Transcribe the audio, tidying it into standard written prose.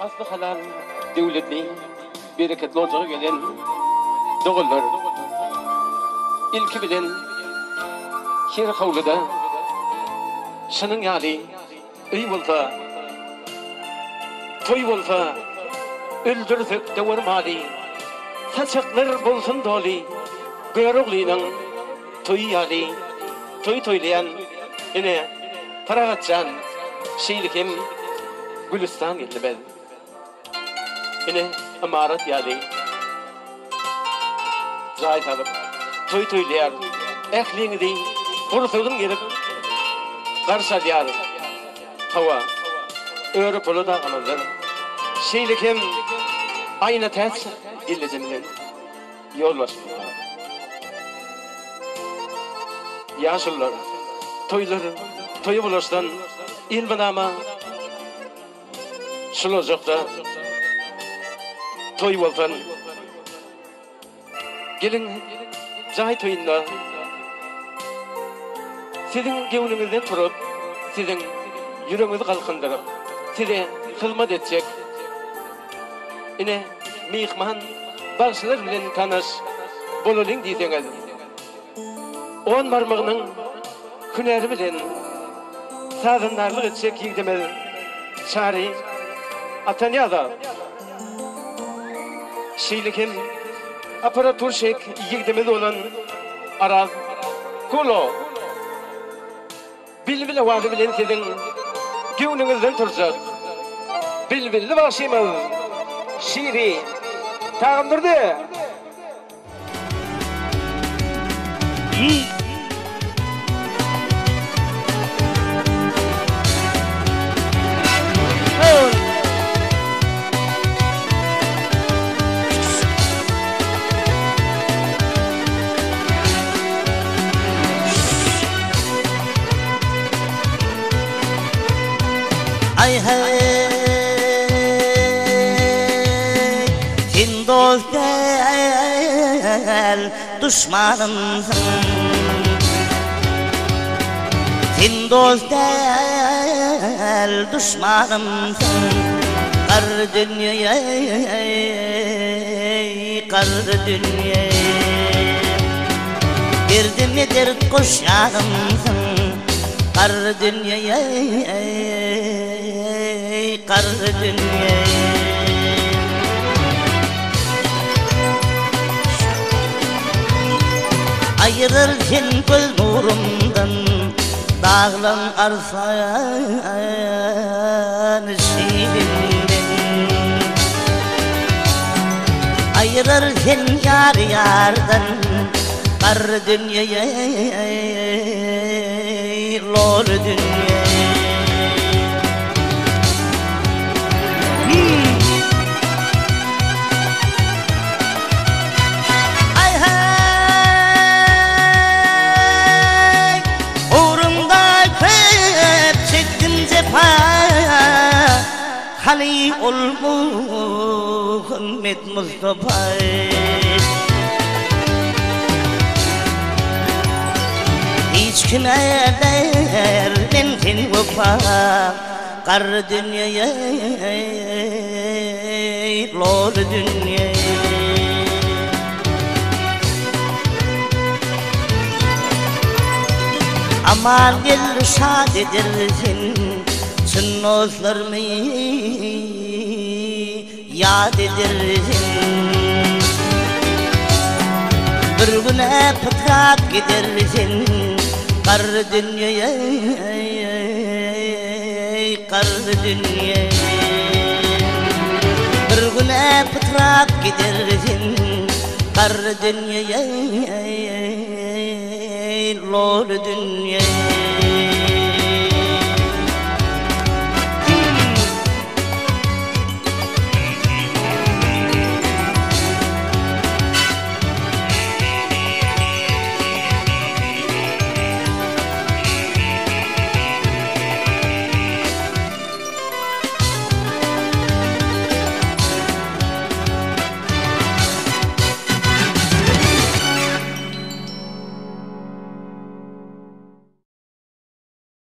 aslı halal devletli bereketli olacağı gelen doğullar ilki bilen her havluda şunun yali öy bolsa toy bolsa öldürsek de varmali saçaklar bolsun doli görüglinin toy yali toy toylayan yine paragatcan şeylikim Gülistan geldi ben yine amarat yali zayt alıp toy toylayan ehliğini değil bursudun gelip karşı diyar hava örüp olu da anılır şeylikim aynı ters dillezimden yol var yaşlılar toyları toyu bulaştan il banama şulacakta toy voltan gelin cahil toyunda sizin gönlünüzden turup sizin yüreğinizi kalkındırıp size hizmet edecek yine mihman bağışlar bilen tanış bololun diyseniz on barmağının hüneri bilen sazındarlık edecek yigdemez çari atanyada şeylikim aparatur şek yigdemez olan araz kulo bilbile vadı bilen sizin gönlünüzden turacak bilbilli başımız şiiri tağındırdı. Ay hey, sen dost değil, düşmanımsın. Sen dost değil, düşmanımsın. Kar dünyayı, kar dünyayı. Derdim nedir kuşağımsın. Kar dünyayı, kar dünyayı. Ayırır sen göz nurumdan dağlan arsan şiirinden. Ayırır sen yar yardan kar dünyayı, lor dünyayı. Hani ol Muhammed Mustafa hiç kime vermedin vefa kar dünyaya lor dünyaya. Aman gel şad edersin sünnoslarımı yad edersin. Bir güne pıtrak gidersin kar dünyaya, kar dünyaya. Bir güne pıtrak gidersin kar dünyaya, lor dünyaya.